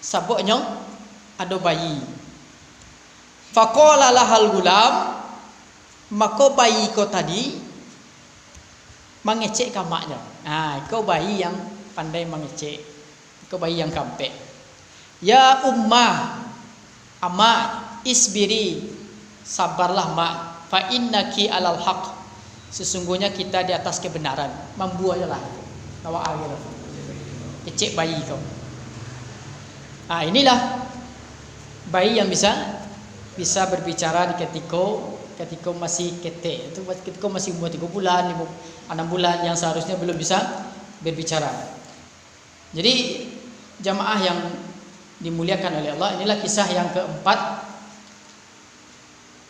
sabuk nyo ada bayi. Faqala lahal gulam, maka bayi kau tadi mengecek kamaknya. Kau bayi yang pandai mengecek, kau bayi yang kampek. Ya ummah, isbiri, sabarlah mak, fa innaki alal haq. Sesungguhnya kita di atas kebenaran. Mambu aja lah. Nawa akhir. Kecek bayi kau. Inilah bayi yang bisa berbicara di ketika masih ketek. Itu ketika masih umur 3 bulan, 6 bulan yang seharusnya belum bisa berbicara. Jadi jamaah yang dimuliakan oleh Allah, inilah kisah yang keempat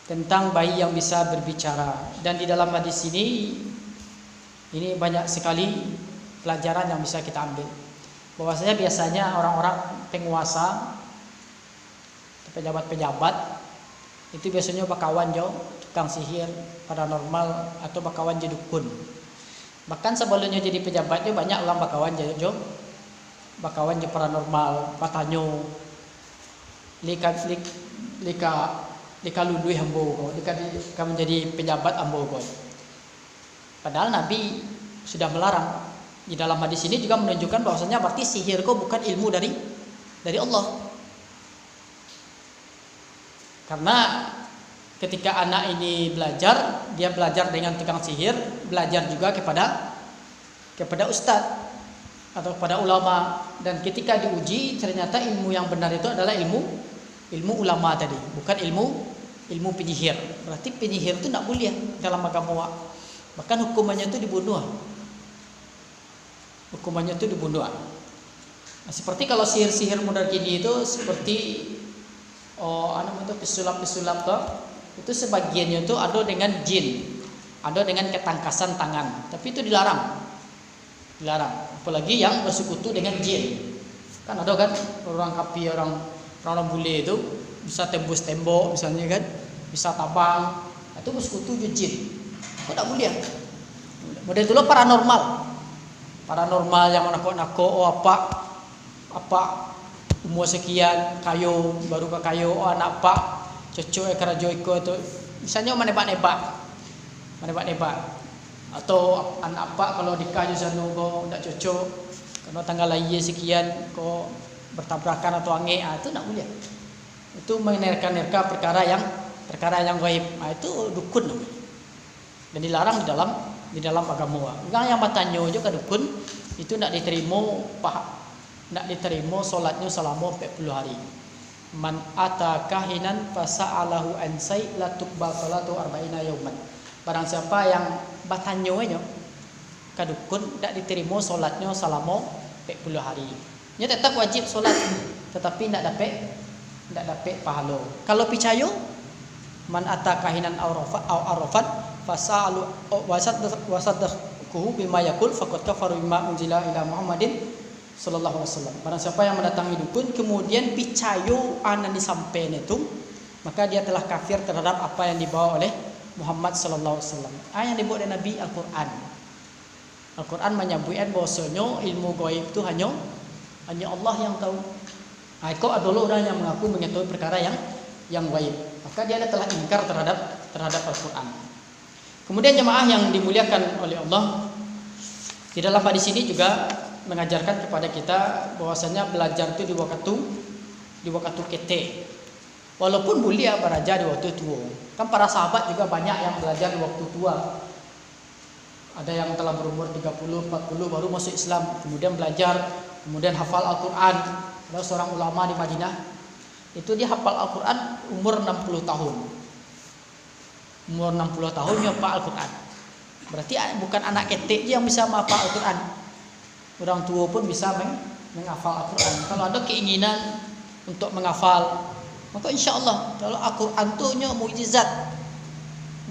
tentang bayi yang bisa berbicara. Dan di dalam hadis ini banyak sekali pelajaran yang bisa kita ambil. Bahwasanya biasanya orang-orang penguasa, pejabat-pejabat itu biasanya bakawan jo tukang sihir, paranormal, atau bakawan jo dukun. Bahkan sebelumnya jadi pejabat jo banyak orang bakawan jo paranormal, patanyo lika lundui hambo ko, lika menjadi pejabat ambo ko. Padahal Nabi sudah melarang. Di dalam hadis ini juga menunjukkan bahwasanya berarti sihir ko bukan ilmu dari Allah. Karena ketika anak ini belajar, dia belajar dengan tukang sihir, belajar juga kepada ustadz atau kepada ulama. Dan ketika diuji, ternyata ilmu yang benar itu adalah ilmu ulama tadi, bukan ilmu penyihir. Berarti penyihir itu tidak boleh dalam agama. Bahkan hukumannya itu dibunuh. Seperti kalau sihir-sihir modern kini itu seperti pesulap-pesulap tuh, itu sebagiannya itu ada dengan jin, ada dengan ketangkasan tangan, tapi itu dilarang. Apalagi yang bersekutu dengan jin. Kan ada kan orang kapi, orang bule itu bisa tembus tembok misalnya kan, bisa tabang, itu bersekutu dengan jin. Kok tidak boleh? Model itu loh paranormal yang nakok apa umur sekian kayu baru ke kayu anak pak cocok kerajo iko itu misalnya menebak-nebak atau anak pak kalau nikah di sana kok tidak cocok karena tanggal lahir sekian kok bertabrakan atau ange, itu tidak boleh. Itu menerka-nerka perkara yang gaib, itu dukun dan dilarang di dalam agama. Yang bertanya juga dukun itu tidak diterima solatnya selama 40 hari. Man ata kahinan fasa'alahu an say la tuqbal salatu 40 yauman. Barang siapa yang bertanya ke dukun tidak diterima solatnya selama 40 hari. Dia tetap wajib solat, tetapi tidak dapat pahala. Kalau percaya, man ata kahinan aw arafat fasa'alu wasaddaquhu bima yaqul faqad kafara bima unzila ila Muhammadin sallallahu alaihi wasallam. Barang siapa yang mendatangi dukun kemudian picayo anan disampaikan itu, maka dia telah kafir terhadap apa yang dibawa oleh Muhammad sallallahu alaihi wasallam. Yang dibawa oleh Nabi Al-Qur'an. Al-Qur'an menyebutkan bahwasanya ilmu gaib itu hanya Allah yang tahu. Kau adalah orang yang mengaku mengetahui perkara yang gaib. Maka dia telah ingkar terhadap Al-Qur'an. Kemudian jemaah yang dimuliakan oleh Allah, di dalam hadis ini juga mengajarkan kepada kita bahwasanya belajar itu di waktu kete. Walaupun boleh belajar di waktu tua. Kan para sahabat juga banyak yang belajar di waktu tua. Ada yang telah berumur 30, 40 baru masuk Islam, kemudian belajar, kemudian hafal Al-Qur'an. Ada seorang ulama di Madinah, itu dia hafal Al-Qur'an umur 60 tahun. Umur 60 tahun dia hafal Al-Qur'an. Berarti bukan anak ketek yang bisa menghafal Al-Qur'an. Orang tua pun bisa menghafal Al-Quran. Kalau ada keinginan untuk menghafal, maka insya Allah kalau Al-Quran itu mukjizat.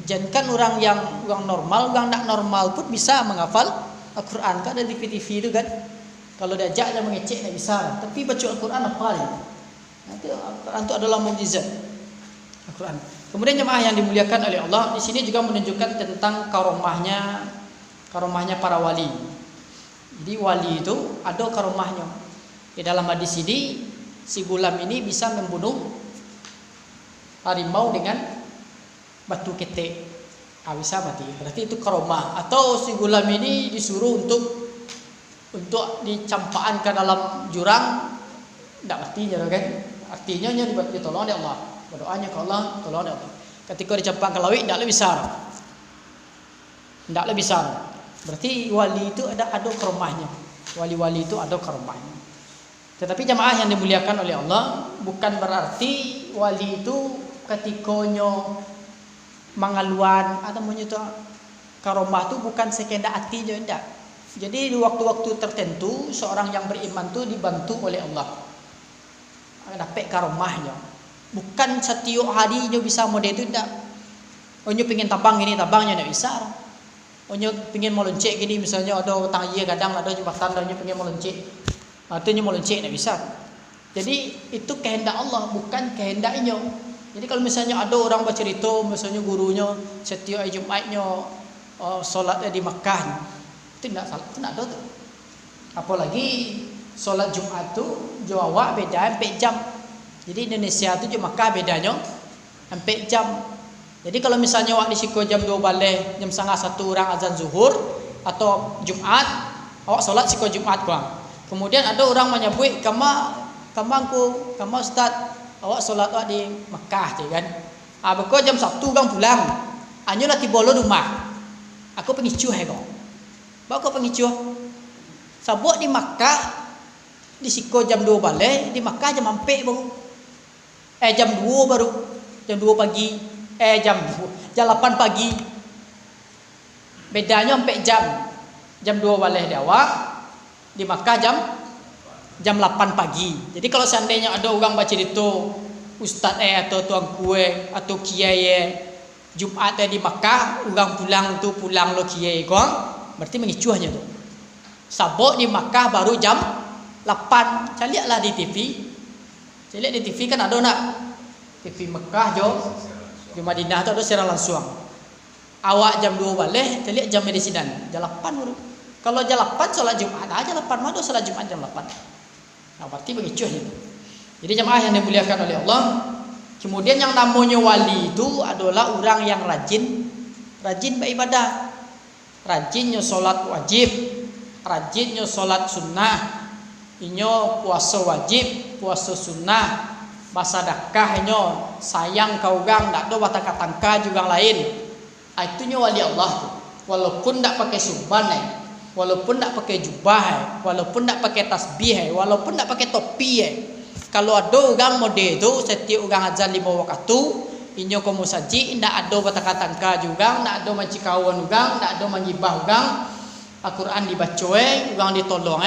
Jangan orang normal, orang tak normal pun bisa menghafal Al-Quran. Kan ada di TV itu kan. Kalau diajak dia mengecek tak bisa. Tapi baca Al-Quran apa ya? Nanti Al-Quran itu adalah mukjizat. Al-Quran. Kemudian jemaah yang dimuliakan oleh Allah, di sini juga menunjukkan tentang karomahnya para wali. Jadi wali itu ada karomahnya. Di dalam hadis ini si gulam ini bisa membunuh harimau dengan batu ketek. Bisa mati. Berarti itu karomah. Atau si gulam ini disuruh untuk dicampakkan ke dalam jurang, tidak mati kan? Artinya ditolong oleh Allah. Berdoanya ke Allah, tolong oleh Allah. Ketika dicampakkan ke laut, tidak lebih besar. Tidak lebih besar. Berarti wali itu ada karomahnya. Wali-wali itu ada karomahnya. Tetapi jemaah yang dimuliakan oleh Allah, bukan berarti wali itu ketikanya mengaluan atau menyuta karomah itu bukan sekenda hatinya, tidak. Jadi di waktu-waktu tertentu seorang yang beriman itu dibantu oleh Allah. Dapat karomahnya. Bukan setiap harinya bisa model itu, tidak. Onyo pengen tabang ini, tabangnya tidak bisa. Onyo pengen mau lonceng gini, misalnya ada tangga kadang ada jembatan, onyo pengen mau lonceng, artinya mau lonceng tidak bisa. Jadi itu kehendak Allah, bukan kehendaknya. Jadi kalau misalnya ada orang bercerita, misalnya gurunya setiap Jumatnya solatnya di Makkah, itu tidak salah, itu tidak ada tuh. Apalagi solat Jumat itu Jawa beda 4 jam. Jadi Indonesia itu di Makkah bedanya 4 jam. Jadi kalau misalnya awak di Siko jam 2 balik, jam 12:30 orang azan zuhur atau Jumat, awak solat Siko Jumat kuang. Kemudian ada orang menyebut, kamu Ustaz, awak solat awak di Mekah je kan. Beko jam 1 kang pulang. Anyo lah tiba lo rumah. Aku pengicuh kau. Bawa kau pengicuh. Sabuk di Mekah di Siko jam 2 balik, di Mekah jam 4 baru. Jam 2 baru. Jam 2 pagi. Jam 8 pagi. Bedanya 4 jam. Jam 2 balik di awak, di Makkah jam 8 pagi. Jadi kalau seandainya ada orang baca itu ustaz atau tuan kue atau kiai Jumat di Makkah, orang pulang lo kiai kong, berarti mengicuhnya tu. Sabuk di Makkah baru jam 8. Saya lihatlah di TV. Saya lihat di TV kan ada nak TV Makkah di Madinah tu ada siaran langsung. Awak jam 2 balik, saya lihat jam medisinan jam 8 baru. Kalau jam 8 solat Jumat aja 8 mana solat Jumat jam 8. Nah, berarti mengicuhnya. Jadi jemaah yang dimuliakan oleh Allah, kemudian yang namanya wali itu adalah orang yang rajin beribadah. Rajinnya solat wajib, rajinnya solat sunnah, inyo puasa wajib, puasa sunnah, masadakahnya sayang kau gang, tak ada bataka tangka juga lain. Itunya wali Allah tu. Walaupun tak pakai surban, walaupun tak pakai jubah, walaupun tak pakai tasbih, walaupun tak pakai topi. Kalau ada orang model itu, setiap orang azan 5 waktu, inyo kamu saji, tak ada bataka tangka juga, tak ada mancikawan juga, tak ada mengibah juga. Al-Quran dibaca, orang ditolong,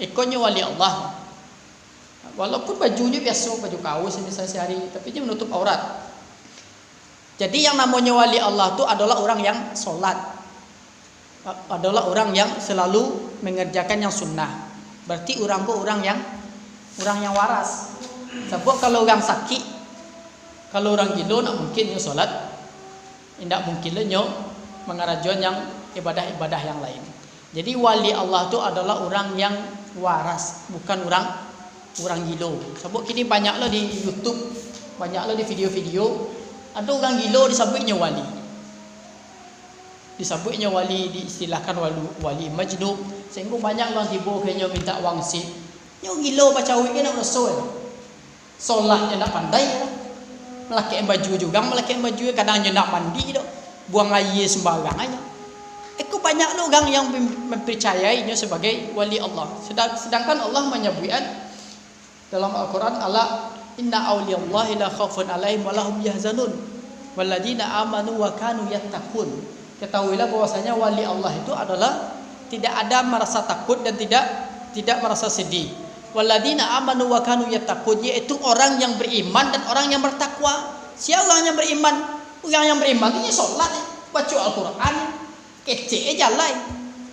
ikonnya wali Allah. Walaupun bajunya biasa, baju kaos misalnya sehari, tapi dia menutup aurat. Jadi yang namanya wali Allah itu adalah orang yang sholat, adalah orang yang selalu mengerjakan yang sunnah. Berarti orang kok orang yang waras. Sebab kalau orang sakit, kalau orang gila nak mungkin nyo solat, tidak mungkin nyo mengarajon yang ibadah-ibadah yang lain. Jadi wali Allah itu adalah orang yang waras, bukan orang gila. Sebab kini banyaklah di YouTube, banyaklah di video-video ada orang gila disebutnya wali. Disebutnya wali, diistilahkan wali majnun. Sehingga banyak orang tiba kena minta wangsit. Nyo gila baca wik nak rasul. Solatnya nak pandai lah. Melaki baju juga, melaki baju kadang nak mandi dah. Buang air sembarang aja. Banyak orang yang mempercayainya sebagai wali Allah. Sedangkan Allah menyebutkan dalam Al-Quran, Allah inna awliyallahi la khaufun alaihim wa lahum yahzanun walladzina amanu wa kanu yattaqun. Ketahuilah bahwasanya wali Allah itu adalah tidak ada merasa takut dan tidak merasa sedih. Walladzina amanu wa kanu yattaqun, yaitu orang yang beriman dan orang yang bertakwa. Siapa orang yang beriman? Orang yang beriman itu salat, baca Al-Quran, kece jalan.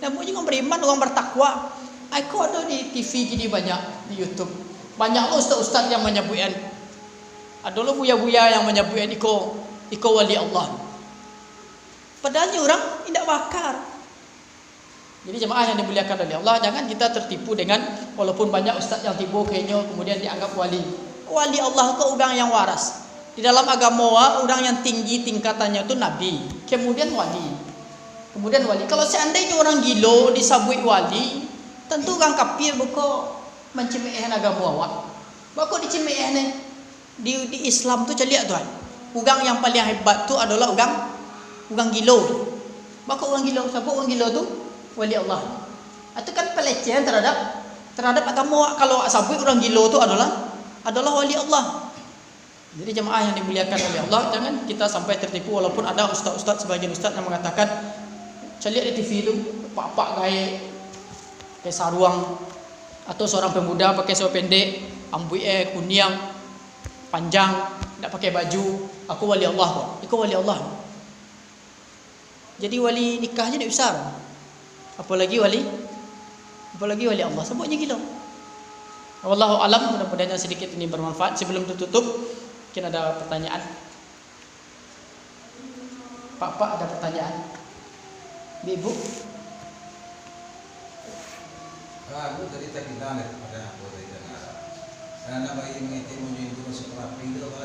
Namun juga beriman, orang bertakwa. Aku ada di TV jadi banyak di YouTube. Banyak ustaz-ustaz yang menyebutkan. Ada lo buya-buya yang menyebutkan iko wali Allah. Padahal orang tidak bakar. Jadi jemaah yang dimuliakan oleh Allah, jangan kita tertipu dengan walaupun banyak ustaz yang tiba kayaknya kemudian dianggap wali. Wali Allah itu orang yang waras. Di dalam agama orang yang tinggi tingkatannya itu nabi, kemudian wali. Kemudian wali. Kalau seandainya orang gila disabui wali, tentu orang kafir buka mencemehkan agama awak. Buka dicemehkan di Islam tu celiak tuan. Orang yang paling hebat tu adalah orang gila. Buka orang gila, siapa orang gila tu? Wali Allah. Itu kan pelecehan terhadap agama. Kalau sabui orang gila tu adalah wali Allah. Jadi jemaah yang dimuliakan oleh Allah, jangan kita sampai tertipu walaupun ada ustaz-ustaz, sebagian ustaz yang mengatakan celiak di TV itu pak-pak gaya pakai sarung, atau seorang pemuda pakai seluar pendek, rambut kuning panjang, tidak pakai baju, aku wali Allah kok. Iku wali Allah. Jadi wali nikahnya tidak besar. Apalagi wali Allah. Sebutnya gila. Wallahu alam, mudah-mudahan sedikit ini bermanfaat. Sebelum tutup, mungkin ada pertanyaan. Pak ada pertanyaan? Ibu? Aku tadi tak kita lihat pada aku tadi dengar. Karena bagi mengerti menyusun masuk rapi itu apa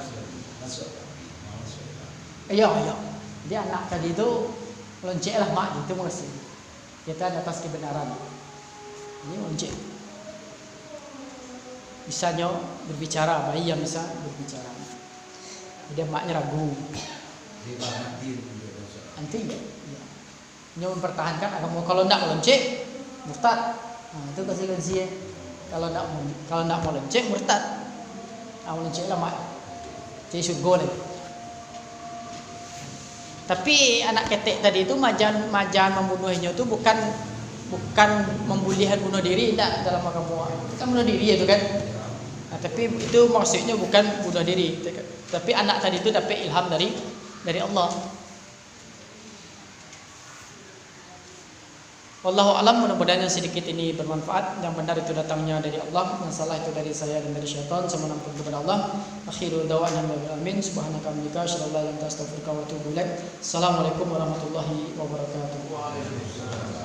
masuk rapi, masuk rapi. Iya. Dia anak tadi itu lonceng lah mak itu masih. Kita di atas kebenaran. Ini lonceng. Bisanya berbicara, bayi yang bisa berbicara. Dia maknya ragu. Nanti ya. Dia mempertahankan agama. Kalau tidak lonceng, murtad. Nah, itu konsekuensinya. Kalau tidak mau lonceng, murtad. Mau lonceng lah mak. Jadi surga lagi. Tapi anak ketek tadi itu majan membunuhnya itu bukan membulihan bunuh diri, tidak dalam agama. Kita bunuh diri itu kan. Nah, tapi itu maksudnya bukan bunuh diri. Tapi anak tadi itu dapat ilham dari Allah. Wallahu alam, mudah-mudahan yang sedikit ini bermanfaat. Yang benar itu datangnya dari Allah, yang salah itu dari saya dan dari syaitan. Semua ampun kepada Allah. Akhiru da'wana amin. Subhanaka hamdika asyhadu an la ilaha illa anta astaghfiruka wa atubu ilaik. Assalamualaikum warahmatullahi wabarakatuh.